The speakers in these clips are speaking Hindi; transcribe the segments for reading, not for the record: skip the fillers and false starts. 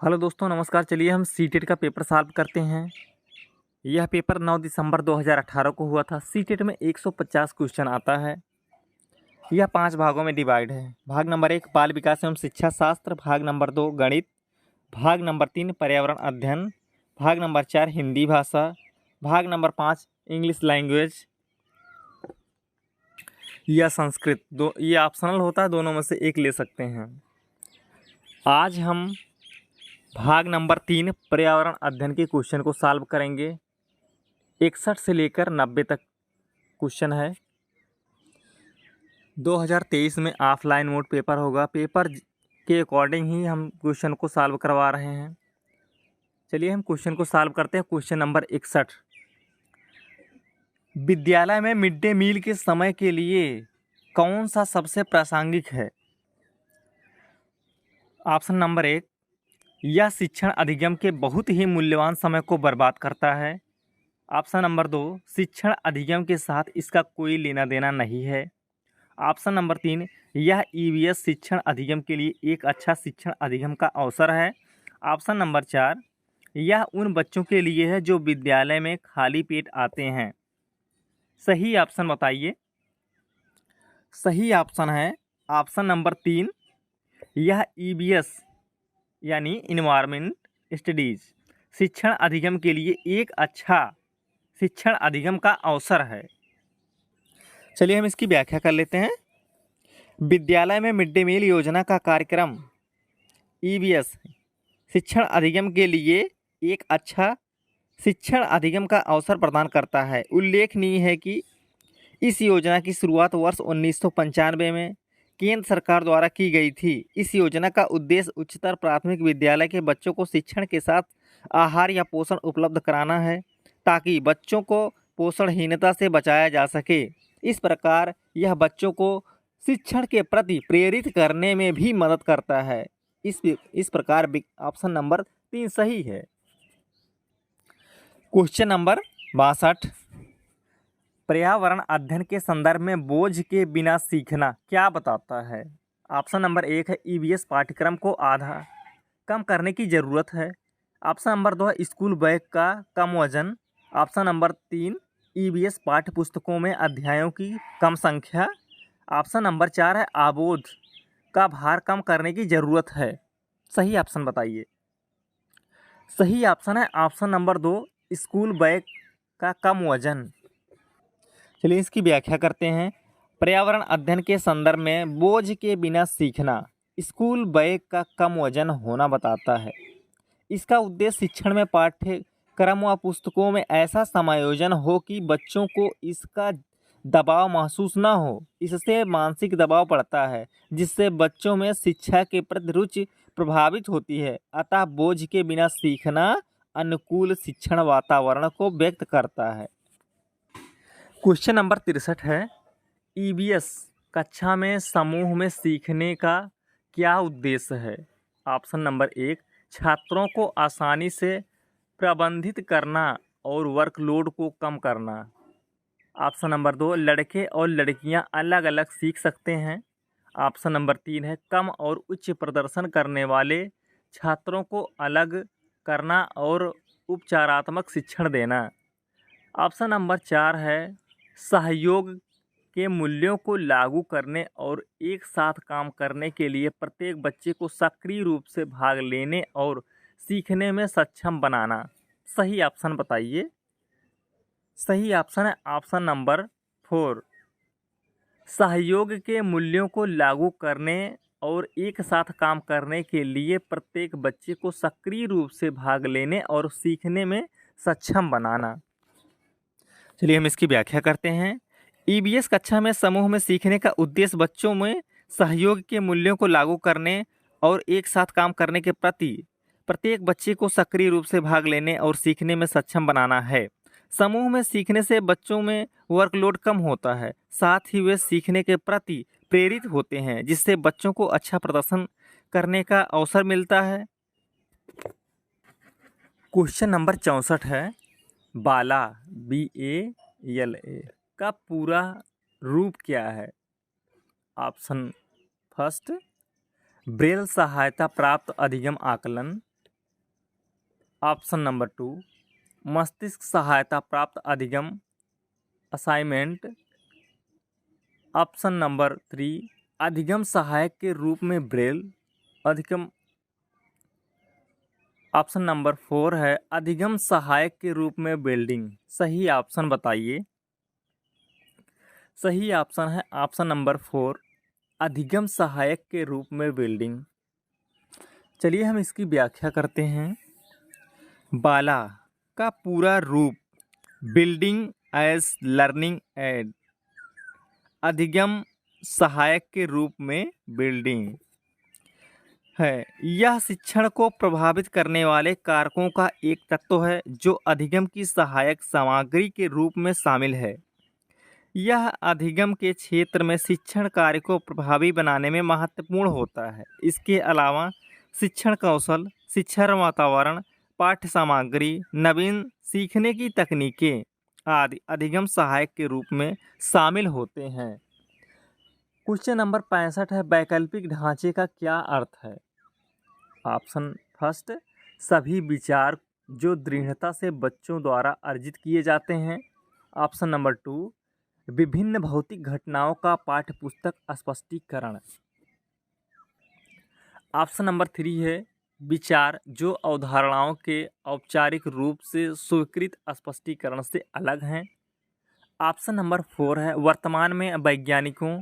हेलो दोस्तों, नमस्कार। चलिए हम सीटेट का पेपर सॉल्व करते हैं। यह पेपर 9 दिसंबर 2018 को हुआ था। सीटेट में 150 क्वेश्चन आता है। यह 5 भागों में डिवाइड है। भाग नंबर 1 बाल विकास एवं शिक्षा शास्त्र, भाग नंबर 2 गणित, भाग नंबर 3 पर्यावरण अध्ययन, भाग नंबर 4 हिंदी भाषा, भाग नंबर 5 इंग्लिश लैंग्वेज या संस्कृत। ये ऑप्शनल होता है, दोनों में से एक ले सकते हैं। आज हम भाग नंबर 3 पर्यावरण अध्ययन के क्वेश्चन को सॉल्व करेंगे। 61 से लेकर 90 तक क्वेश्चन है। 2023 में ऑफलाइन मोड पेपर होगा। पेपर के अकॉर्डिंग ही हम क्वेश्चन को सॉल्व करवा रहे हैं। चलिए हम क्वेश्चन को सॉल्व करते हैं। क्वेश्चन नंबर 61, विद्यालय में मिड डे मील के समय के लिए कौन सा सबसे प्रासंगिक है? ऑप्शन नंबर 1, यह शिक्षण अधिगम के बहुत ही मूल्यवान समय को बर्बाद करता है। ऑप्शन नंबर 2, शिक्षण अधिगम के साथ इसका कोई लेना देना नहीं है। ऑप्शन नंबर 3, यह ईवीएस शिक्षण अधिगम के लिए एक अच्छा शिक्षण अधिगम का अवसर है। ऑप्शन नंबर 4, यह उन बच्चों के लिए है जो विद्यालय में खाली पेट आते हैं। सही ऑप्शन बताइए। सही ऑप्शन है ऑप्शन नंबर 3, यह ईवीएस यानी इन्वायरमेंट स्टडीज शिक्षण अधिगम के लिए एक अच्छा शिक्षण अधिगम का अवसर है। चलिए हम इसकी व्याख्या कर लेते हैं। विद्यालय में मिड डे मील योजना का कार्यक्रम ईवीएस शिक्षण अधिगम के लिए एक अच्छा शिक्षण अधिगम का अवसर प्रदान करता है। उल्लेखनीय है कि इस योजना की शुरुआत वर्ष 1995 में केंद्र सरकार द्वारा की गई थी। इस योजना का उद्देश्य उच्चतर प्राथमिक विद्यालय के बच्चों को शिक्षण के साथ आहार या पोषण उपलब्ध कराना है, ताकि बच्चों को पोषणहीनता से बचाया जा सके। इस प्रकार यह बच्चों को शिक्षण के प्रति प्रेरित करने में भी मदद करता है। इस प्रकार ऑप्शन नंबर 3 सही है। क्वेश्चन नंबर 62, पर्यावरण अध्ययन के संदर्भ में बोझ के बिना सीखना क्या बताता है? ऑप्शन नंबर 1 है ईवीएस पाठ्यक्रम को आधा कम करने की ज़रूरत है। ऑप्शन नंबर 2 है स्कूल बैग का कम वजन। ऑप्शन नंबर 3, ईवीएस पाठ्य पुस्तकों में अध्यायों की कम संख्या। ऑप्शन नंबर 4 है आबोध का भार कम करने की ज़रूरत है। सही ऑप्शन बताइए। सही ऑप्शन है ऑप्शन नंबर 2, स्कूल बैग का कम वजन। चलिए इसकी व्याख्या करते हैं। पर्यावरण अध्ययन के संदर्भ में बोझ के बिना सीखना स्कूल बैग का कम वजन होना बताता है। इसका उद्देश्य शिक्षण में पाठ्यक्रम व पुस्तकों में ऐसा समायोजन हो कि बच्चों को इसका दबाव महसूस न हो। इससे मानसिक दबाव पड़ता है, जिससे बच्चों में शिक्षा के प्रति रुचि प्रभावित होती है। अतः बोझ के बिना सीखना अनुकूल शिक्षण वातावरण को व्यक्त करता है। क्वेश्चन नंबर 63 है, ईवीएस कक्षा में समूह में सीखने का क्या उद्देश्य है? ऑप्शन नंबर 1, छात्रों को आसानी से प्रबंधित करना और वर्कलोड को कम करना। ऑप्शन नंबर 2, लड़के और लड़कियां अलग अलग सीख सकते हैं। ऑप्शन नंबर 3 है कम और उच्च प्रदर्शन करने वाले छात्रों को अलग करना और उपचारात्मक शिक्षण देना। ऑप्शन नंबर 4 है सहयोग के मूल्यों को लागू करने और एक साथ काम करने के लिए प्रत्येक बच्चे को सक्रिय रूप से भाग लेने और सीखने में सक्षम बनाना। सही ऑप्शन बताइए। सही ऑप्शन है ऑप्शन नंबर 4, सहयोग के मूल्यों को लागू करने और एक साथ काम करने के लिए प्रत्येक बच्चे को सक्रिय रूप से भाग लेने और सीखने में सक्षम बनाना। चलिए हम इसकी व्याख्या करते हैं। ईवीएस कक्षा में समूह में सीखने का उद्देश्य बच्चों में सहयोग के मूल्यों को लागू करने और एक साथ काम करने के प्रति प्रत्येक बच्चे को सक्रिय रूप से भाग लेने और सीखने में सक्षम बनाना है। समूह में सीखने से बच्चों में वर्कलोड कम होता है, साथ ही वे सीखने के प्रति प्रेरित होते हैं, जिससे बच्चों को अच्छा प्रदर्शन करने का अवसर मिलता है। क्वेश्चन नंबर 64 है, बाला BALA का पूरा रूप क्या है? ऑप्शन फर्स्ट, ब्रेल सहायता प्राप्त अधिगम आकलन। ऑप्शन नंबर 2 मस्तिष्क सहायता प्राप्त अधिगम असाइनमेंट। ऑप्शन नंबर 3 अधिगम सहायक के रूप में ब्रेल अधिगम। ऑप्शन नंबर 4 है अधिगम सहायक के रूप में बिल्डिंग। सही ऑप्शन बताइए। सही ऑप्शन है ऑप्शन नंबर 4 अधिगम सहायक के रूप में बिल्डिंग। चलिए हम इसकी व्याख्या करते हैं। बाला का पूरा रूप बिल्डिंग एज लर्निंग एड, अधिगम सहायक के रूप में बिल्डिंग है। यह शिक्षण को प्रभावित करने वाले कारकों का एक तत्व है जो अधिगम की सहायक सामग्री के रूप में शामिल है। यह अधिगम के क्षेत्र में शिक्षण कार्य को प्रभावी बनाने में महत्वपूर्ण होता है। इसके अलावा शिक्षण कौशल, शिक्षण वातावरण, पाठ्य सामग्री, नवीन सीखने की तकनीकें आदि अधिगम सहायक के रूप में शामिल होते हैं। क्वेश्चन नंबर 65 है वैकल्पिक ढांचे का क्या अर्थ है। ऑप्शन फर्स्ट सभी विचार जो दृढ़ता से बच्चों द्वारा अर्जित किए जाते हैं। ऑप्शन नंबर 2 विभिन्न भौतिक घटनाओं का पाठ्यपुस्तक स्पष्टीकरण। ऑप्शन नंबर 3 है विचार जो अवधारणाओं के औपचारिक रूप से स्वीकृत स्पष्टीकरण से अलग हैं। ऑप्शन नंबर 4 है वर्तमान में वैज्ञानिकों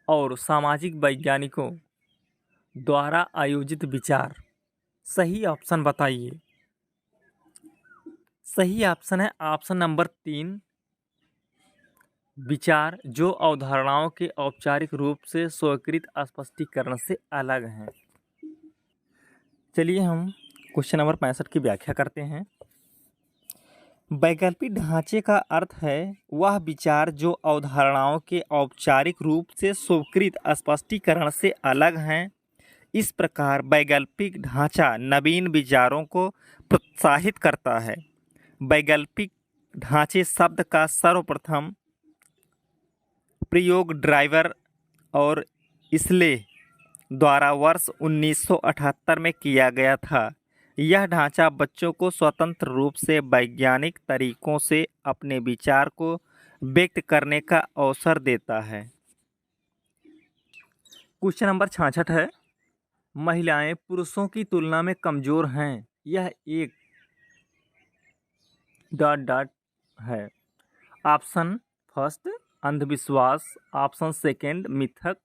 और सामाजिक वैज्ञानिकों द्वारा आयोजित विचार। सही ऑप्शन बताइए। सही ऑप्शन है ऑप्शन नंबर 3 विचार जो अवधारणाओं के औपचारिक रूप से स्वीकृत स्पष्टीकरण से अलग हैं। चलिए हम क्वेश्चन नंबर 65 की व्याख्या करते हैं। वैकल्पिक ढांचे का अर्थ है वह विचार जो अवधारणाओं के औपचारिक रूप से स्वीकृत स्पष्टीकरण से अलग हैं। इस प्रकार वैकल्पिक ढांचा नवीन विचारों को प्रोत्साहित करता है। वैकल्पिक ढांचे शब्द का सर्वप्रथम प्रयोग ड्राइवर और इसले द्वारा वर्ष 1978 में किया गया था। यह ढांचा बच्चों को स्वतंत्र रूप से वैज्ञानिक तरीकों से अपने विचार को व्यक्त करने का अवसर देता है। क्वेश्चन नंबर 66 है महिलाएं पुरुषों की तुलना में कमजोर हैं। यह एक ... है। ऑप्शन फर्स्ट अंधविश्वास, ऑप्शन सेकंड मिथक,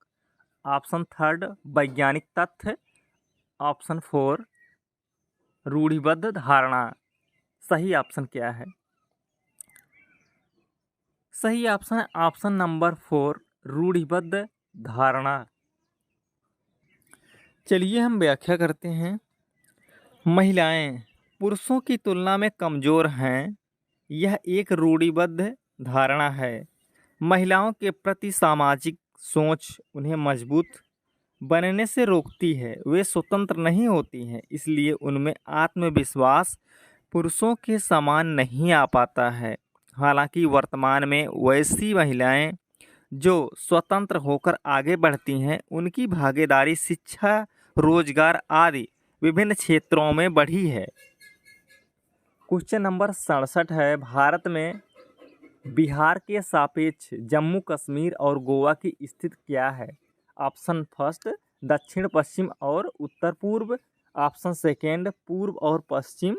ऑप्शन थर्ड वैज्ञानिक तथ्य, ऑप्शन 4 रूढ़िबद्ध धारणा। सही ऑप्शन क्या है। सही ऑप्शन है ऑप्शन नंबर 4 रूढ़िबद्ध धारणा। चलिए हम व्याख्या करते हैं। महिलाएं पुरुषों की तुलना में कमजोर हैं। यह एक रूढ़िबद्ध धारणा है। महिलाओं के प्रति सामाजिक सोच उन्हें मजबूत बनने से रोकती है। वे स्वतंत्र नहीं होती हैं, इसलिए उनमें आत्मविश्वास पुरुषों के समान नहीं आ पाता है। हालांकि वर्तमान में वैसी महिलाएं जो स्वतंत्र होकर आगे बढ़ती हैं, उनकी भागीदारी शिक्षा, रोजगार आदि विभिन्न क्षेत्रों में बढ़ी है। क्वेश्चन नंबर 67 है भारत में बिहार के सापेक्ष जम्मू कश्मीर और गोवा की स्थिति क्या है। ऑप्शन फर्स्ट दक्षिण पश्चिम और उत्तर पूर्व, ऑप्शन सेकेंड पूर्व और पश्चिम,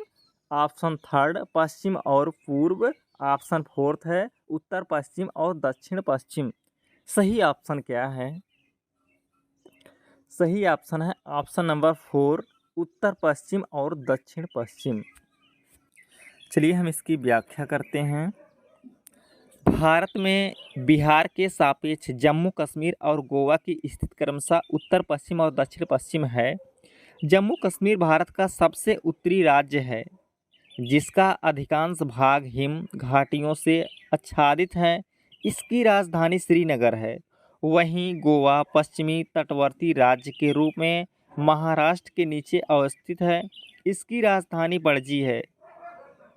ऑप्शन थर्ड पश्चिम और पूर्व, ऑप्शन फोर्थ है उत्तर पश्चिम और दक्षिण पश्चिम। सही ऑप्शन क्या है। सही ऑप्शन है ऑप्शन नंबर 4 उत्तर पश्चिम और दक्षिण पश्चिम। चलिए हम इसकी व्याख्या करते हैं। भारत में बिहार के सापेक्ष जम्मू कश्मीर और गोवा की स्थिति क्रमशः उत्तर पश्चिम और दक्षिण पश्चिम है। जम्मू कश्मीर भारत का सबसे उत्तरी राज्य है, जिसका अधिकांश भाग हिम घाटियों से आच्छादित है। इसकी राजधानी श्रीनगर है। वहीं गोवा पश्चिमी तटवर्ती राज्य के रूप में महाराष्ट्र के नीचे अवस्थित है। इसकी राजधानी पणजी है।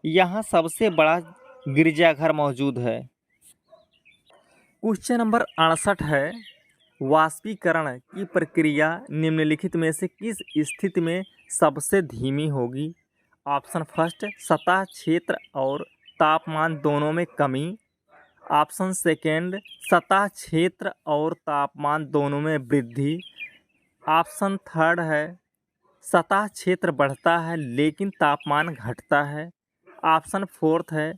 यहाँ सबसे बड़ा गिरजाघर मौजूद है। क्वेश्चन नंबर 68 है वाष्पीकरण की प्रक्रिया निम्नलिखित में से किस स्थिति में सबसे धीमी होगी। ऑप्शन फर्स्ट सतह क्षेत्र और तापमान दोनों में कमी। ऑप्शन सेकेंड सतह क्षेत्र और तापमान दोनों में वृद्धि। ऑप्शन थर्ड है सतह क्षेत्र बढ़ता है लेकिन तापमान घटता है। ऑप्शन फोर्थ है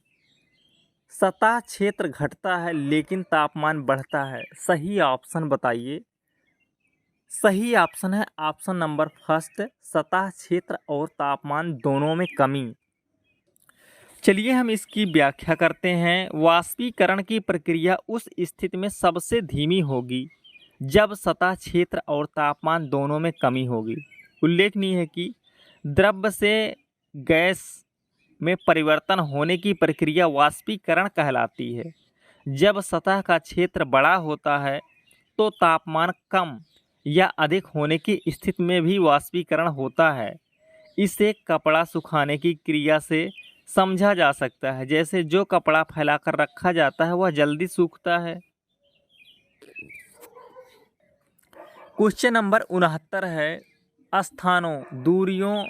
सतह क्षेत्र घटता है लेकिन तापमान बढ़ता है। सही ऑप्शन बताइए। सही ऑप्शन है ऑप्शन नंबर फर्स्ट सतह क्षेत्र और तापमान दोनों में कमी। चलिए हम इसकी व्याख्या करते हैं। वाष्पीकरण की प्रक्रिया उस स्थिति में सबसे धीमी होगी जब सतह क्षेत्र और तापमान दोनों में कमी होगी। उल्लेखनीय है कि द्रव्य से गैस में परिवर्तन होने की प्रक्रिया वाष्पीकरण कहलाती है। जब सतह का क्षेत्र बड़ा होता है तो तापमान कम या अधिक होने की स्थिति में भी वाष्पीकरण होता है। इसे कपड़ा सुखाने की क्रिया से समझा जा सकता है। जैसे जो कपड़ा फैलाकर रखा जाता है वह जल्दी सूखता है। क्वेश्चन नंबर 69 है स्थानों, दूरियों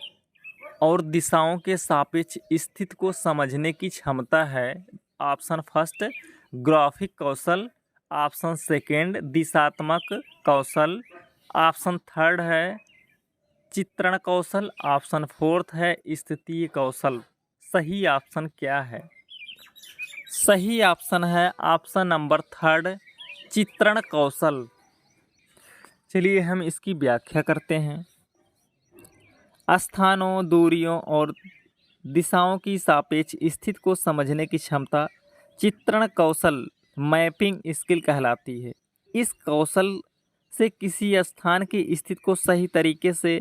और दिशाओं के सापेक्ष स्थिति को समझने की क्षमता है। ऑप्शन फर्स्ट ग्राफिक कौशल। ऑप्शन सेकेंड दिशात्मक कौशल। ऑप्शन थर्ड है चित्रण कौशल। ऑप्शन फोर्थ है स्थितीय कौशल। सही ऑप्शन क्या है? सही ऑप्शन है ऑप्शन नंबर थर्ड चित्रण कौशल। चलिए हम इसकी व्याख्या करते हैं। स्थानों, दूरियों और दिशाओं की सापेक्ष स्थिति को समझने की क्षमता चित्रण कौशल मैपिंग स्किल कहलाती है। इस कौशल से किसी स्थान की स्थिति को सही तरीके से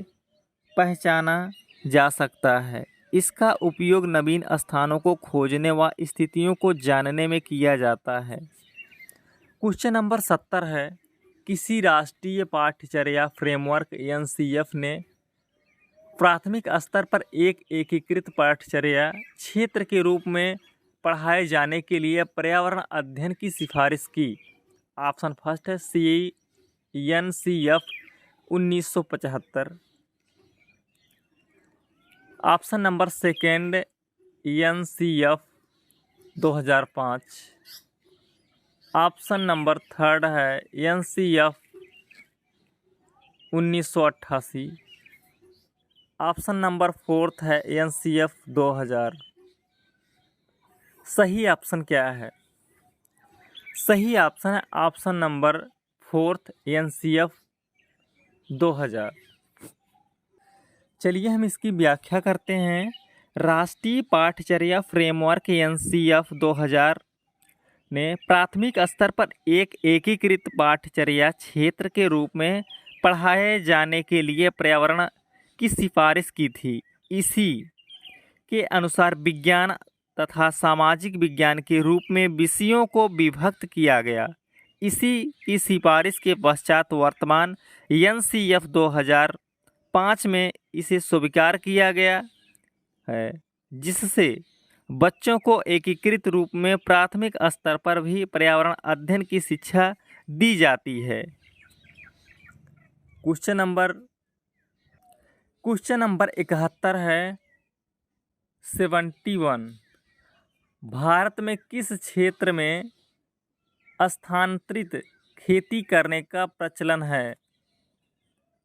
पहचाना जा सकता है। इसका उपयोग नवीन स्थानों को खोजने व स्थितियों को जानने में किया जाता है। क्वेश्चन नंबर 70 है किसी राष्ट्रीय पाठ्यचर्या फ्रेमवर्क एनसीएफ ने प्राथमिक स्तर पर एक एकीकृत पाठ्यचर्या क्षेत्र के रूप में पढ़ाए जाने के लिए पर्यावरण अध्ययन की सिफारिश की। ऑप्शन फर्स्ट है NCF 1975। Option number second NCF 2005। Option number third है एनसीएफ 1988। ऑप्शन नंबर फोर्थ है एनसीएफ 2000। सही ऑप्शन क्या है? सही ऑप्शन है ऑप्शन नंबर फोर्थ एनसीएफ 2000। चलिए हम इसकी व्याख्या करते हैं। राष्ट्रीय पाठ्यचर्या फ्रेमवर्क एनसीएफ 2000 ने प्राथमिक स्तर पर एक एकीकृत पाठ्यचर्या क्षेत्र के रूप में पढ़ाए जाने के लिए पर्यावरण की सिफारिश की थी। इसी के अनुसार विज्ञान तथा सामाजिक विज्ञान के रूप में विषयों को विभक्त किया गया। इसी की सिफारिश के पश्चात वर्तमान एनसीएफ 2005 में इसे स्वीकार किया गया है, जिससे बच्चों को एकीकृत रूप में प्राथमिक स्तर पर भी पर्यावरण अध्ययन की शिक्षा दी जाती है। क्वेश्चन नंबर 71 है 71। भारत में किस क्षेत्र में स्थानांतरित खेती करने का प्रचलन है?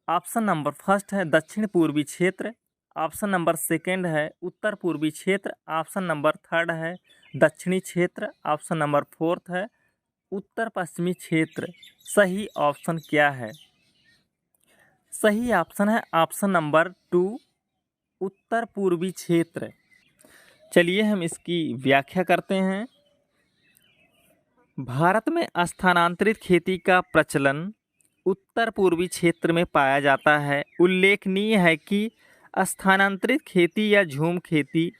ऑप्शन नंबर फर्स्ट है दक्षिण पूर्वी क्षेत्र। ऑप्शन नंबर सेकेंड है उत्तर पूर्वी क्षेत्र। ऑप्शन नंबर थर्ड है दक्षिणी क्षेत्र। ऑप्शन नंबर फोर्थ है उत्तर पश्चिमी क्षेत्र। सही ऑप्शन क्या है? सही ऑप्शन है ऑप्शन नंबर 2 उत्तर पूर्वी क्षेत्र। चलिए हम इसकी व्याख्या करते हैं। भारत में स्थानांतरित खेती का प्रचलन उत्तर पूर्वी क्षेत्र में पाया जाता है। उल्लेखनीय है कि स्थानांतरित खेती या झूम खेती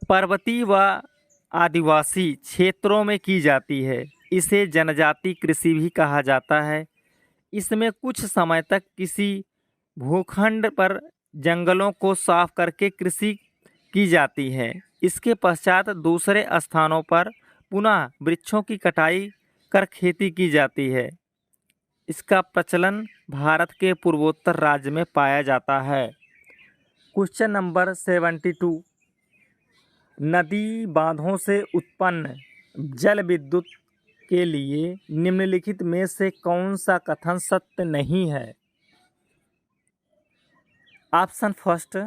पर्वतीय व आदिवासी क्षेत्रों में की जाती है। इसे जनजाति कृषि भी कहा जाता है। इसमें कुछ समय तक किसी भूखंड पर जंगलों को साफ करके कृषि की जाती है। इसके पश्चात दूसरे स्थानों पर पुनः वृक्षों की कटाई कर खेती की जाती है। इसका प्रचलन भारत के पूर्वोत्तर राज्य में पाया जाता है। क्वेश्चन नंबर 72, नदी बांधों से उत्पन्न जल विद्युत के लिए निम्नलिखित में से कौन सा कथन सत्य नहीं है? ऑप्शन फर्स्ट,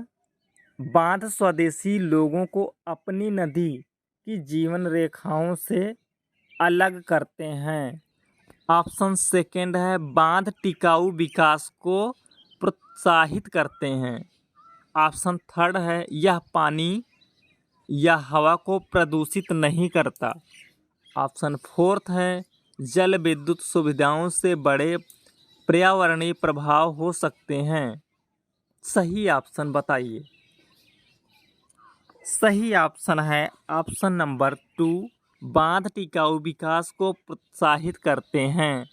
बांध स्वदेशी लोगों को अपनी नदी की जीवन रेखाओं से अलग करते हैं। ऑप्शन सेकंड है, बांध टिकाऊ विकास को प्रोत्साहित करते हैं। ऑप्शन थर्ड है, यह पानी या हवा को प्रदूषित नहीं करता। ऑप्शन फोर्थ है, जल विद्युत सुविधाओं से बड़े पर्यावरणीय प्रभाव हो सकते हैं। सही ऑप्शन बताइए। सही ऑप्शन है ऑप्शन नंबर 2, बांध टिकाऊ विकास को प्रोत्साहित करते हैं।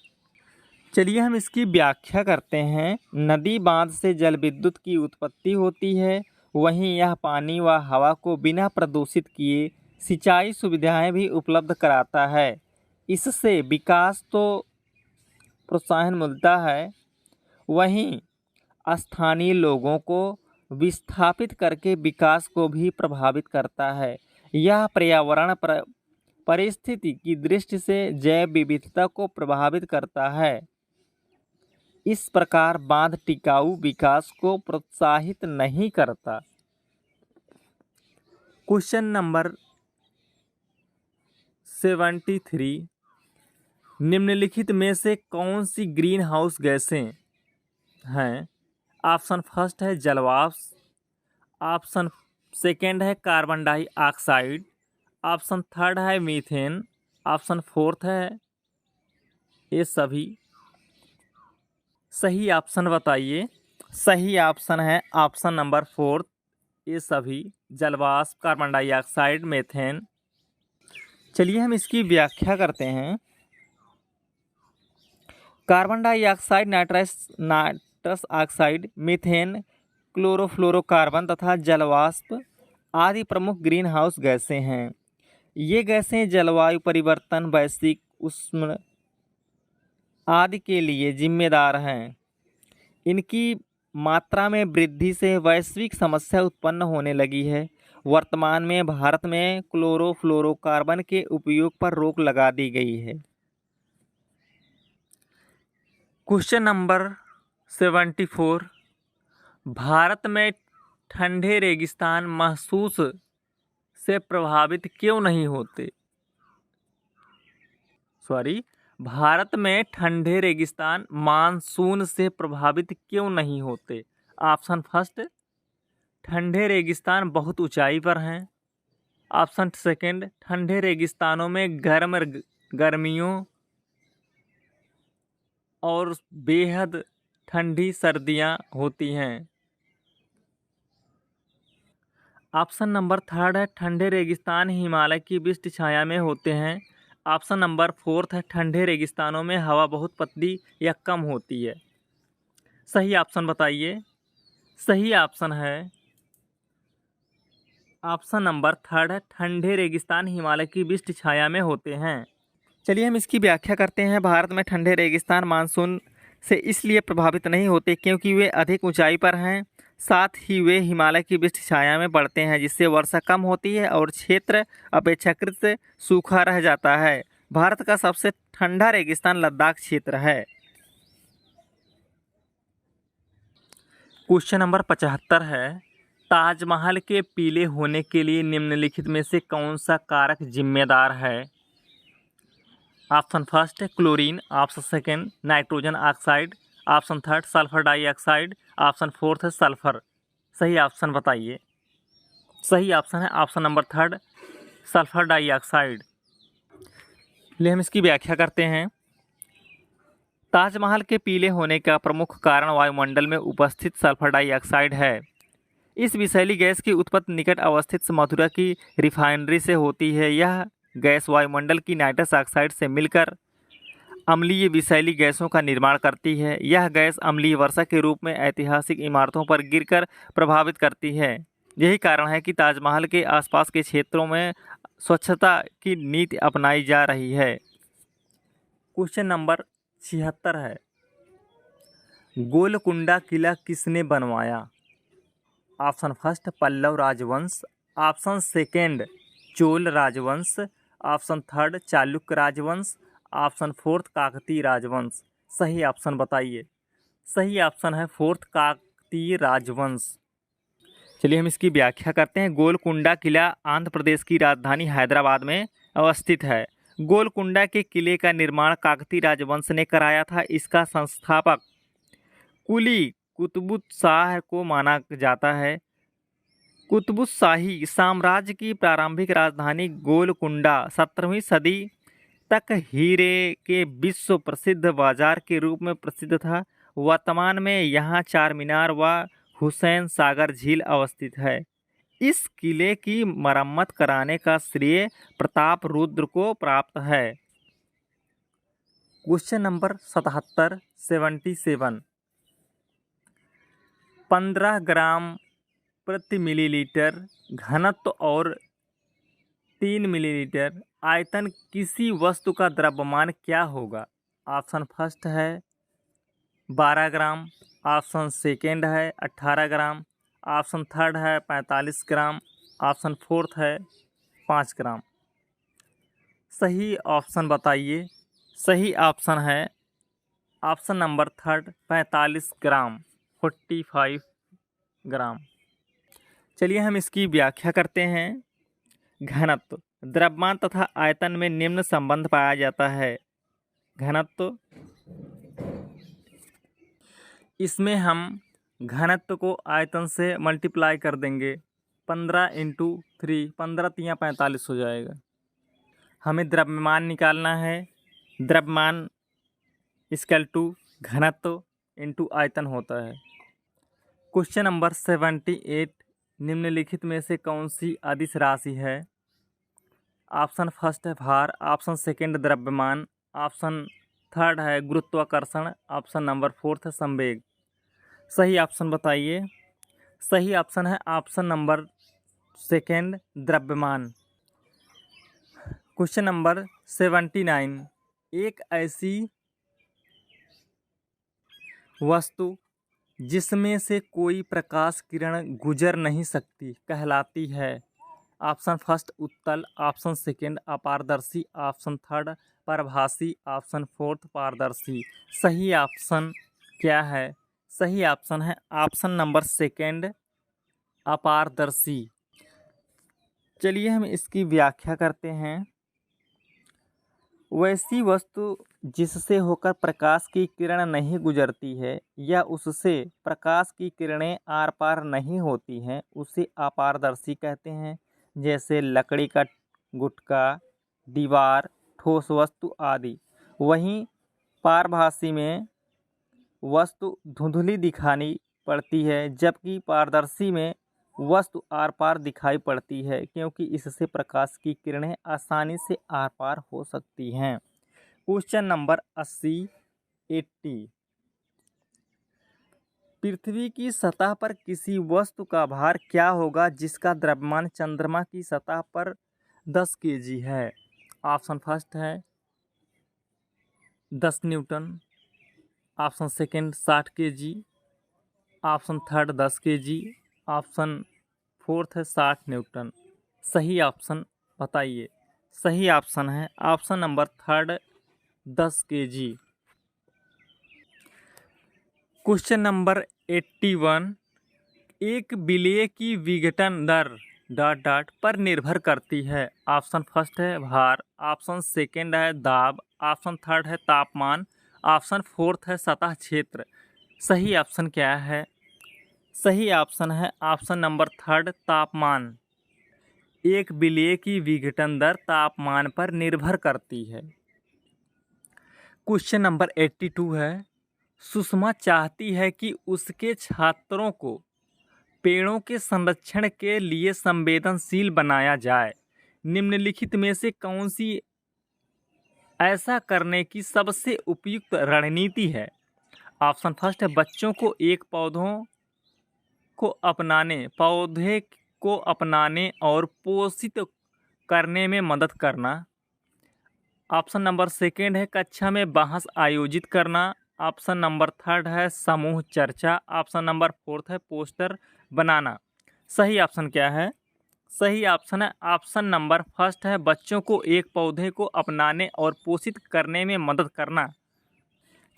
चलिए हम इसकी व्याख्या करते हैं। नदी बांध से जल विद्युत की उत्पत्ति होती है, वहीं यह पानी व हवा को बिना प्रदूषित किए सिंचाई सुविधाएं भी उपलब्ध कराता है। इससे विकास तो प्रोत्साहन मिलता है, वहीं स्थानीय लोगों को विस्थापित करके विकास को भी प्रभावित करता है। यह पर्यावरण परिस्थिति की दृष्टि से जैव विविधता को प्रभावित करता है। इस प्रकार बांध टिकाऊ विकास को प्रोत्साहित नहीं करता। क्वेश्चन नंबर 73, निम्नलिखित में से कौन सी ग्रीन हाउस गैसें हैं? ऑप्शन फर्स्ट है जलवाष्प, ऑप्शन सेकंड है कार्बन डाइऑक्साइड, ऑप्शन थर्ड है मीथेन, ऑप्शन फोर्थ है ये सभी। सही ऑप्शन बताइए। सही ऑप्शन है ऑप्शन नंबर 4, ये सभी, जलवाष्प, कार्बन डाइऑक्साइड, मीथेन। चलिए हम इसकी व्याख्या करते हैं। Carbon dioxide, nitrous oxide, methane, chlorofluorocarbon तथा जलवाष्प आदि प्रमुख ग्रीन हाउस गैसें हैं। ये गैसें जलवायु परिवर्तन, वैश्विक उष्ण आदि के लिए जिम्मेदार हैं। इनकी मात्रा में वृद्धि से वैश्विक समस्या उत्पन्न होने लगी है। वर्तमान में भारत में क्लोरोफ्लोरोकार्बन के उपयोग पर रोक लगा दी गई है। क्वेश्चन नंबर 74, भारत में ठंडे रेगिस्तान महसूस से प्रभावित क्यों नहीं होते? भारत में ठंडे रेगिस्तान मानसून से प्रभावित क्यों नहीं होते? ऑप्शन फर्स्ट, ठंडे रेगिस्तान बहुत ऊंचाई पर हैं। ऑप्शन सेकंड, ठंडे रेगिस्तानों में गर्मियों और बेहद ठंडी सर्दियां होती हैं। ऑप्शन नंबर थर्ड है, ठंडे रेगिस्तान हिमालय की विशिष्ट छाया में होते हैं। ऑप्शन नंबर फोर्थ है, ठंडे रेगिस्तानों में हवा बहुत पतली या कम होती है। सही ऑप्शन बताइए। सही ऑप्शन है ऑप्शन नंबर थर्ड है, ठंडे रेगिस्तान हिमालय की विशिष्ट छाया में होते हैं। चलिए हम इसकी व्याख्या करते हैं। भारत में ठंडे रेगिस्तान मानसून से इसलिए प्रभावित नहीं होते क्योंकि वे अधिक ऊंचाई पर हैं, साथ ही वे हिमालय की विशिष्ट छाया में बढ़ते हैं, जिससे वर्षा कम होती है और क्षेत्र अपेक्षाकृत सूखा रह जाता है। भारत का सबसे ठंडा रेगिस्तान लद्दाख क्षेत्र है। क्वेश्चन नंबर 75 है, ताजमहल के पीले होने के लिए निम्नलिखित में से कौन सा कारक जिम्मेदार है? ऑप्शन फर्स्ट है chlorine, option second nitrogen oxide, option third sulphur dioxide, option fourth है सल्फर। सही ऑप्शन बताइए। सही ऑप्शन है option number third, sulphur dioxide. ले हम इसकी व्याख्या करते हैं। ताजमहल के पीले होने का प्रमुख कारण वायुमंडल में उपस्थित सल्फर डाइऑक्साइड है। इस विषैली गैस की उत्पत्ति निकट अवस्थित मथुरा की रिफाइनरी से होती है। यह गैस वायुमंडल की नाइट्रस ऑक्साइड से मिलकर अम्लीय विषैली गैसों का निर्माण करती है। यह गैस अम्लीय वर्षा के रूप में ऐतिहासिक इमारतों पर गिरकर प्रभावित करती है। यही कारण है कि ताजमहल के आसपास के क्षेत्रों में स्वच्छता की नीति अपनाई जा रही है। क्वेश्चन नंबर 76 है, गोलकुंडा किला किसने बनवाया? ऑप्शन फर्स्ट पल्लव राजवंश, ऑप्शन सेकेंड चोल राजवंश, ऑप्शन थर्ड चालुक्य राजवंश, ऑप्शन फोर्थ काकतीय राजवंश। सही ऑप्शन बताइए। सही ऑप्शन है फोर्थ काकतीय राजवंश। चलिए हम इसकी व्याख्या करते हैं। गोलकुंडा किला आंध्र प्रदेश की राजधानी हैदराबाद में अवस्थित है। गोलकुंडा के किले का निर्माण काकतीय राजवंश ने कराया था। इसका संस्थापक कुली कुतुबुशाह को माना जाता है। कुतुबुशाही साम्राज्य की प्रारंभिक राजधानी गोलकुंडा 17वीं सदी तक हीरे के विश्व प्रसिद्ध बाजार के रूप में प्रसिद्ध था। वर्तमान में यहाँ चार मीनार व हुसैन सागर झील अवस्थित है। इस किले की मरम्मत कराने का श्रेय प्रताप रुद्र को प्राप्त है। क्वेश्चन नंबर 77 15 ग्राम प्रति मिलीलीटर घनत्व और 3 मिलीलीटर आयतन किसी वस्तु का द्रव्यमान क्या होगा? ऑप्शन फर्स्ट है 12 ग्राम, ऑप्शन सेकेंड है 18 ग्राम, ऑप्शन थर्ड है 45 ग्राम, ऑप्शन फोर्थ है 5 ग्राम। सही ऑप्शन बताइए। सही ऑप्शन है ऑप्शन नंबर थर्ड 45 ग्राम, 45 ग्राम। चलिए हम इसकी व्याख्या करते हैं। घनत्व द्रव्यमान तथा आयतन में निम्न संबंध पाया जाता है। घनत्व, इसमें हम घनत्व को आयतन से मल्टीप्लाई कर देंगे। 15 × 3, 15 × 3 = 45 हो जाएगा। हमें द्रव्यमान निकालना है। द्रव्यमान इक्वल टू घनत्व इंटू आयतन होता है। क्वेश्चन नंबर 78 निम्नलिखित में से कौन सी अदिश राशि है? ऑप्शन फर्स्ट है भार, ऑप्शन सेकेंड द्रव्यमान, ऑप्शन थर्ड है गुरुत्वाकर्षण, ऑप्शन नंबर फोर्थ है संवेग। सही ऑप्शन बताइए। सही ऑप्शन है ऑप्शन नंबर सेकेंड द्रव्यमान। क्वेश्चन नंबर 79 एक ऐसी वस्तु जिसमें से कोई प्रकाश किरण गुजर नहीं सकती कहलाती है? ऑप्शन फर्स्ट उत्तल, ऑप्शन सेकेंड अपारदर्शी, ऑप्शन थर्ड परभासी, ऑप्शन फोर्थ पारदर्शी। सही ऑप्शन क्या है? सही ऑप्शन है ऑप्शन नंबर सेकेंड अपारदर्शी। चलिए हम इसकी व्याख्या करते हैं। वैसी वस्तु जिससे होकर प्रकाश की किरण नहीं गुजरती है या उससे प्रकाश की किरणें आर पार नहीं होती हैं उसे अपारदर्शी कहते हैं। जैसे लकड़ी का गुटका, दीवार, ठोस वस्तु आदि। वहीं पारभासी में वस्तु धुंधली दिखाई पड़ती है, जबकि पारदर्शी में वस्तु आर पार दिखाई पड़ती है क्योंकि इससे प्रकाश की किरणें आसानी से आर पार हो सकती हैं। क्वेश्चन नंबर 80 पृथ्वी की सतह पर किसी वस्तु का भार क्या होगा जिसका द्रव्यमान चंद्रमा की सतह पर 10 kg है? ऑप्शन फर्स्ट है 10 Newton, option second 60 kg, option third 10 kg, option fourth है 60 न्यूटन। सही ऑप्शन बताइए। सही ऑप्शन है option number third 10 kg। Question number 81 एक विलेय की विघटन दर ... पर निर्भर करती है। ऑप्शन फर्स्ट है भार, ऑप्शन सेकेंड है दाब, ऑप्शन थर्ड है तापमान, ऑप्शन फोर्थ है सतह क्षेत्र। सही ऑप्शन क्या है? सही ऑप्शन है ऑप्शन नंबर थर्ड तापमान। एक विलेय की विघटन दर तापमान पर निर्भर करती है। क्वेश्चन नंबर 82 है सुषमा चाहती है कि उसके छात्रों को पेड़ों के संरक्षण के लिए संवेदनशील बनाया जाए। निम्नलिखित में से कौन सी ऐसा करने की सबसे उपयुक्त रणनीति है? ऑप्शन फर्स्ट है बच्चों को एक पौधे को अपनाने और पोषित करने में मदद करना। ऑप्शन नंबर सेकेंड है कक्षा में बहस आयोजित करना। ऑप्शन नंबर थर्ड है समूह चर्चा। ऑप्शन नंबर फोर्थ है पोस्टर बनाना। सही ऑप्शन क्या है? सही ऑप्शन है ऑप्शन नंबर फर्स्ट है बच्चों को एक पौधे को अपनाने और पोषित करने में मदद करना।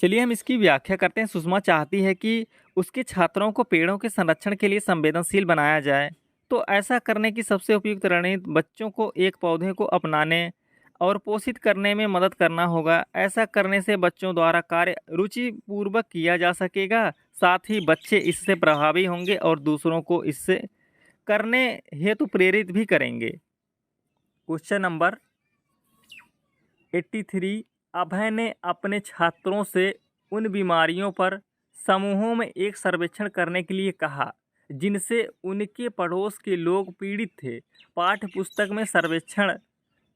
चलिए हम इसकी व्याख्या करते हैं। सुषमा चाहती है कि उसके छात्रों को पेड़ों के संरक्षण के लिए संवेदनशील बनाया जाए। तो ऐसा करने की सबसे उपयुक्त रणनीति बच्चों को एक पौधे को अपनाने और पोषित करने में मदद करना होगा। ऐसा करने से बच्चों द्वारा कार्य रुचिपूर्वक किया जा सकेगा, साथ ही बच्चे इससे प्रभावी होंगे और दूसरों को इससे करने हेतु प्रेरित भी करेंगे। क्वेश्चन नंबर 83, अभय ने अपने छात्रों से उन बीमारियों पर समूहों में एक सर्वेक्षण करने के लिए कहा जिनसे उनके पड़ोस के लोग पीड़ित थे। पाठ्य पुस्तक में सर्वेक्षण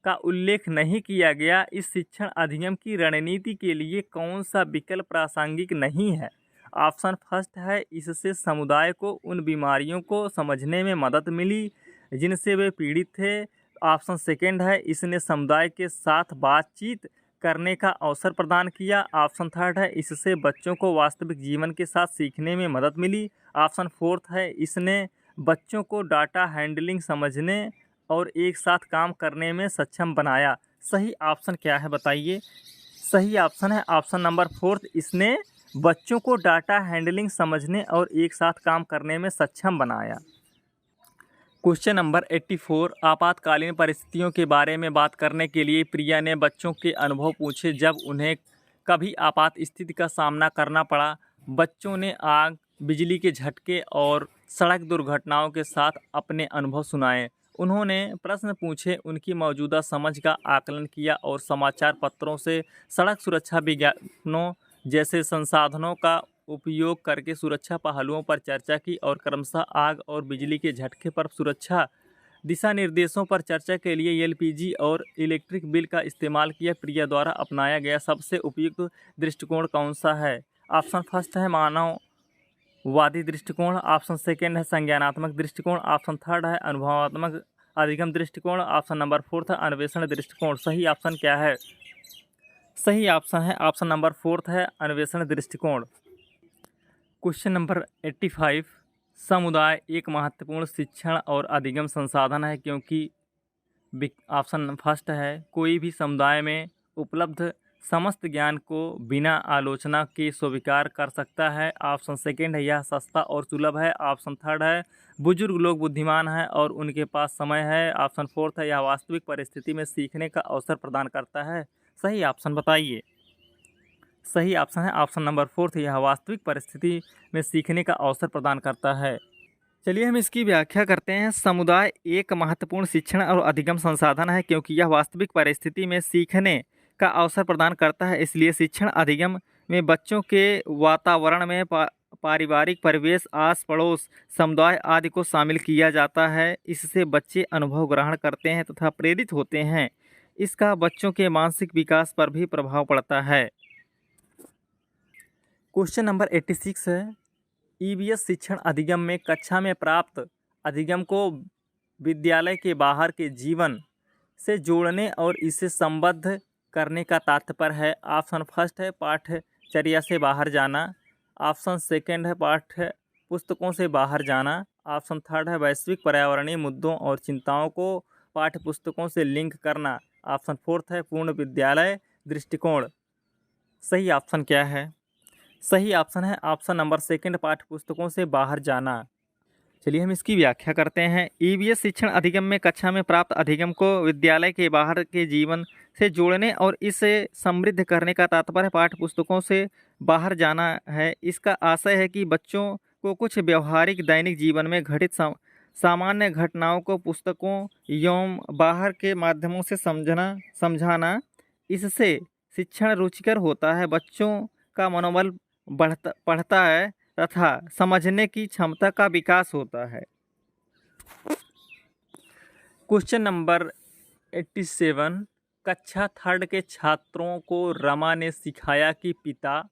का उल्लेख नहीं किया गया। इस शिक्षण अधिनियम की रणनीति के लिए कौन सा विकल्प प्रासंगिक नहीं है? ऑप्शन फर्स्ट है इससे समुदाय को उन बीमारियों को समझने में मदद मिली जिनसे वे पीड़ित थे। ऑप्शन सेकेंड है इसने समुदाय के साथ बातचीत करने का अवसर प्रदान किया। ऑप्शन थर्ड है इससे बच्चों को वास्तविक जीवन के साथ सीखने में मदद मिली। ऑप्शन फोर्थ है इसने बच्चों को डाटा हैंडलिंग समझने और एक साथ काम करने में सक्षम बनाया। सही ऑप्शन क्या है बताइए? सही ऑप्शन है ऑप्शन नंबर फोर्थ, इसने बच्चों को डाटा हैंडलिंग समझने और एक साथ काम करने में सक्षम बनाया। क्वेश्चन नंबर 84, आपातकालीन परिस्थितियों के बारे में बात करने के लिए प्रिया ने बच्चों के अनुभव पूछे जब उन्हें कभी आपात स्थिति का सामना करना पड़ा। बच्चों ने आग, बिजली के झटके और सड़क दुर्घटनाओं के साथ अपने अनुभव सुनाए। उन्होंने प्रश्न पूछे, उनकी मौजूदा समझ का आकलन किया और समाचार पत्रों से सड़क सुरक्षा विज्ञापनों जैसे संसाधनों का उपयोग करके सुरक्षा पहलुओं पर चर्चा की और क्रमशः आग और बिजली के झटके पर सुरक्षा दिशा निर्देशों पर चर्चा के लिए एलपीजी और इलेक्ट्रिक बिल का इस्तेमाल किया। प्रिया द्वारा अपनाया गया सबसे उपयुक्त दृष्टिकोण कौन सा है? ऑप्शन फर्स्ट है मानववादी दृष्टिकोण। ऑप्शन सेकेंड है संज्ञानात्मक दृष्टिकोण। ऑप्शन थर्ड है अनुभवात्मक अधिगम दृष्टिकोण। ऑप्शन नंबर फोर्थ है अन्वेषण दृष्टिकोण। सही ऑप्शन क्या है? सही ऑप्शन है ऑप्शन नंबर फोर्थ है अन्वेषण दृष्टिकोण। क्वेश्चन नंबर 85, समुदाय एक महत्वपूर्ण शिक्षण और अधिगम संसाधन है क्योंकि ऑप्शन फर्स्ट है कोई भी समुदाय में उपलब्ध समस्त ज्ञान को बिना आलोचना के स्वीकार कर सकता है। ऑप्शन सेकेंड है यह सस्ता और सुलभ है। ऑप्शन थर्ड है बुजुर्ग लोग बुद्धिमान हैं और उनके पास समय है। ऑप्शन फोर्थ है यह वास्तविक परिस्थिति में सीखने का अवसर प्रदान करता है। सही ऑप्शन बताइए। सही ऑप्शन है ऑप्शन नंबर फोर्थ, यह वास्तविक परिस्थिति में सीखने का अवसर प्रदान करता है। चलिए हम इसकी व्याख्या करते हैं। समुदाय एक महत्वपूर्ण शिक्षण और अधिगम संसाधन है क्योंकि यह वास्तविक परिस्थिति में सीखने का अवसर प्रदान करता है। इसलिए शिक्षण अधिगम में बच्चों के वातावरण में पारिवारिक परिवेश, आस पड़ोस, समुदाय आदि को शामिल किया जाता है। इससे बच्चे अनुभव ग्रहण करते हैं तथा प्रेरित होते हैं। इसका बच्चों के मानसिक विकास पर भी प्रभाव पड़ता है। क्वेश्चन नंबर 86 है ईवीएस शिक्षण अधिगम में कक्षा में प्राप्त अधिगम को विद्यालय के बाहर के जीवन से जोड़ने और इसे संबद्ध करने का तात्पर्य है। ऑप्शन फर्स्ट है पाठ्यचर्या से बाहर जाना। ऑप्शन सेकंड है पाठ्य पुस्तकों से बाहर जाना। ऑप्शन थर्ड है वैश्विक पर्यावरणीय मुद्दों और चिंताओं को पाठ्य पुस्तकों से लिंक करना। ऑप्शन फोर्थ है पूर्ण विद्यालय दृष्टिकोण। सही ऑप्शन क्या है? सही ऑप्शन है ऑप्शन नंबर सेकंड, पाठ्य पुस्तकों से बाहर जाना। चलिए हम इसकी व्याख्या करते हैं। ईवीएस शिक्षण अधिगम में कक्षा में प्राप्त अधिगम को विद्यालय के बाहर के जीवन से जोड़ने और इसे समृद्ध करने का तात्पर्य पाठ्य पुस्तकों से बाहर जाना है। इसका आशय है कि बच्चों को कुछ व्यवहारिक दैनिक जीवन में घटित सामान्य घटनाओं को पुस्तकों एवं बाहर के माध्यमों से समझाना। इससे शिक्षण रुचिकर होता है, बच्चों का मनोबल बढ़ता है तथा समझने की क्षमता का विकास होता है। क्वेश्चन नंबर 87, कक्षा थर्ड के छात्रों को रमा ने सिखाया कि पिता,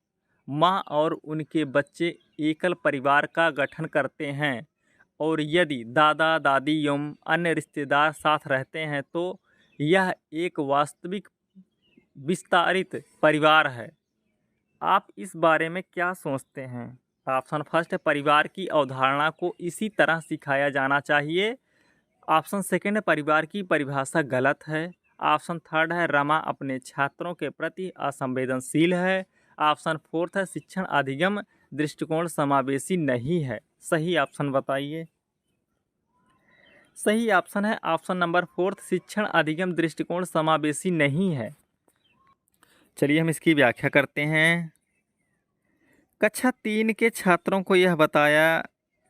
माँ और उनके बच्चे एकल परिवार का गठन करते हैं और यदि दादा दादी एवं अन्य रिश्तेदार साथ रहते हैं तो यह एक वास्तविक विस्तारित परिवार है। आप इस बारे में क्या सोचते हैं? ऑप्शन फर्स्ट है परिवार की अवधारणा को इसी तरह सिखाया जाना चाहिए। ऑप्शन सेकंड है परिवार की परिभाषा गलत है। ऑप्शन थर्ड है रमा अपने छात्रों के प्रति असंवेदनशील है। ऑप्शन फोर्थ है शिक्षण अधिगम दृष्टिकोण समावेशी नहीं है। सही ऑप्शन बताइए। सही ऑप्शन है ऑप्शन नंबर फोर्थ, शिक्षण अधिगम दृष्टिकोण समावेशी नहीं है। चलिए हम इसकी व्याख्या करते हैं। कक्षा 3 के छात्रों को यह बताया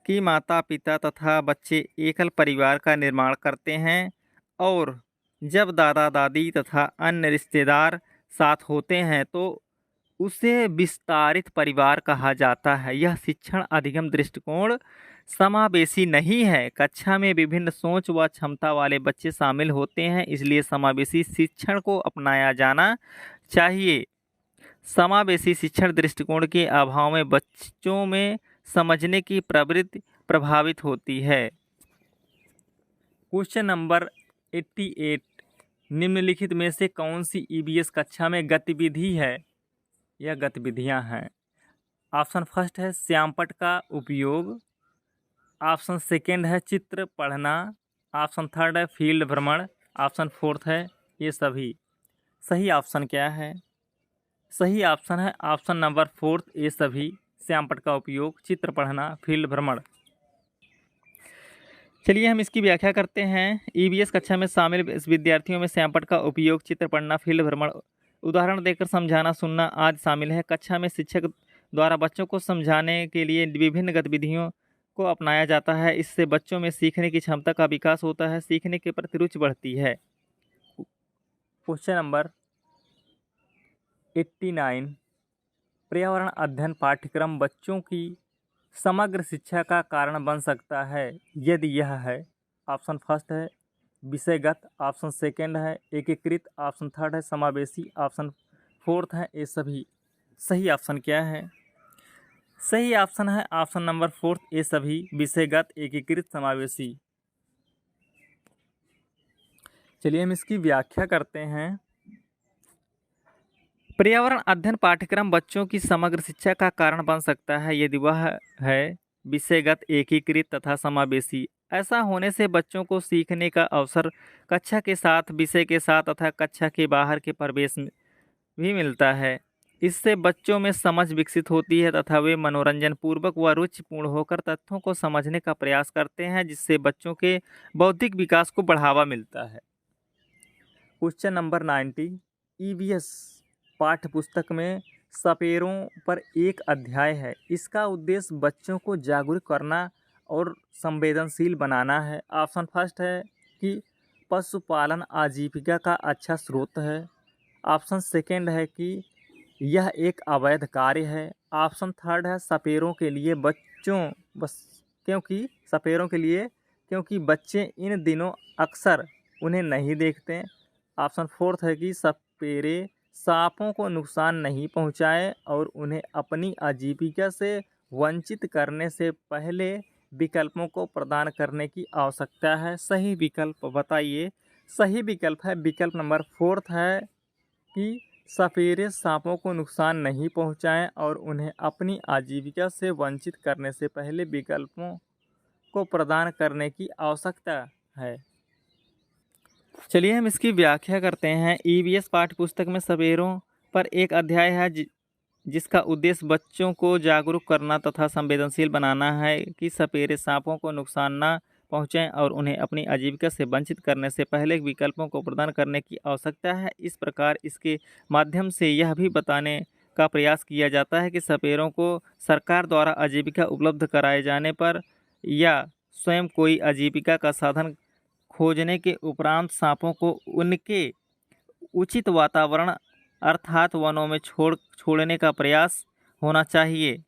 कि माता पिता तथा बच्चे एकल परिवार का निर्माण करते हैं और जब दादा दादी तथा अन्य रिश्तेदार साथ होते हैं तो उसे विस्तारित परिवार कहा जाता है। यह शिक्षण अधिगम दृष्टिकोण समावेशी नहीं है। कक्षा में विभिन्न सोच व क्षमता वाले बच्चे शामिल होते हैं, इसलिए समावेशी शिक्षण को अपनाया जाना चाहिए। समावेशी शिक्षण दृष्टिकोण के अभाव में बच्चों में समझने की प्रवृत्ति प्रभावित होती है। क्वेश्चन नंबर 88, निम्नलिखित में से कौन सी ईवीएस कक्षा में गतिविधि है या गतिविधियां हैं? ऑप्शन फर्स्ट है श्यामपट्ट का उपयोग। ऑप्शन सेकंड है चित्र पढ़ना। ऑप्शन थर्ड है फील्ड भ्रमण। ऑप्शन फोर्थ है ये सभी। सही ऑप्शन क्या है? सही ऑप्शन है ऑप्शन नंबर फोर्थ, ये सभी। श्यामपट्ट का उपयोग, चित्र पढ़ना, फील्ड भ्रमण। चलिए हम इसकी व्याख्या करते हैं। ईवीएस कक्षा में शामिल विद्यार्थियों में श्यामपट्ट का उपयोग, चित्र पढ़ना, फील्ड भ्रमण, उदाहरण देकर समझाना, सुनना आदि शामिल है। कक्षा में शिक्षक द्वारा बच्चों को समझाने के लिए विभिन्न गतिविधियों को अपनाया जाता है। इससे बच्चों में सीखने की क्षमता का विकास होता है, सीखने के प्रति रुचि बढ़ती है। क्वेश्चन नंबर 89, पर्यावरण अध्ययन पाठ्यक्रम बच्चों की समग्र शिक्षा का कारण बन सकता है यदि यह है। ऑप्शन फर्स्ट है विषयगत। ऑप्शन सेकंड है एकीकृत। ऑप्शन थर्ड है समावेशी। ऑप्शन फोर्थ है ये सभी। सही ऑप्शन क्या है? सही ऑप्शन है ऑप्शन नंबर फोर्थ, ये सभी। विषयगत, एकीकृत, समावेशी। चलिए हम इसकी व्याख्या करते हैं। पर्यावरण अध्ययन पाठ्यक्रम बच्चों की समग्र शिक्षा का कारण बन सकता है यदि वह है विषयगत, एकीकृत तथा समावेशी। ऐसा होने से बच्चों को सीखने का अवसर कक्षा के साथ, विषय के साथ तथा कक्षा के बाहर के परिवेश में भी मिलता है। इससे बच्चों में समझ विकसित होती है तथा वे मनोरंजन पूर्वक व रुचिपूर्ण होकर तथ्यों को समझने का प्रयास करते हैं, जिससे बच्चों के बौद्धिक विकास को बढ़ावा मिलता है। क्वेश्चन नंबर 90, ईवीएस पाठ्य पुस्तक में सपेरों पर एक अध्याय है। इसका उद्देश्य बच्चों को जागरूक करना और संवेदनशील बनाना है। ऑप्शन फर्स्ट है कि पशुपालन आजीविका का अच्छा स्रोत है। ऑप्शन सेकंड है कि यह एक अवैध कार्य है। ऑप्शन थर्ड है सपेरों के लिए क्योंकि बच्चे इन दिनों अक्सर उन्हें नहीं देखते। ऑप्शन फोर्थ है कि सपेरे सांपों को नुकसान नहीं पहुंचाए और उन्हें अपनी आजीविका से वंचित करने से पहले विकल्पों को प्रदान करने की आवश्यकता है। सही विकल्प बताइए। सही विकल्प है विकल्प नंबर फोर्थ है कि सपेरे सांपों को नुकसान नहीं पहुंचाएं और उन्हें अपनी आजीविका से वंचित करने से पहले विकल्पों को प्रदान करने की आवश्यकता है। चलिए हम इसकी व्याख्या करते हैं। ईवीएस पाठ्यपुस्तक में सपेरों पर एक अध्याय है जिसका उद्देश्य बच्चों को जागरूक करना तथा संवेदनशील बनाना है कि सपेरे सांपों को नुकसान न पहुंचाएं और उन्हें अपनी आजीविका से वंचित करने से पहले विकल्पों को प्रदान करने की आवश्यकता है। इस प्रकार इसके माध्यम से यह भी बताने का प्रयास किया जाता है कि सपेरों को सरकार द्वारा आजीविका उपलब्ध कराए जाने पर या स्वयं कोई आजीविका का साधन खोजने के उपरांत सांपों को उनके उचित वातावरण अर्थात वनों में छोड़ने का प्रयास होना चाहिए।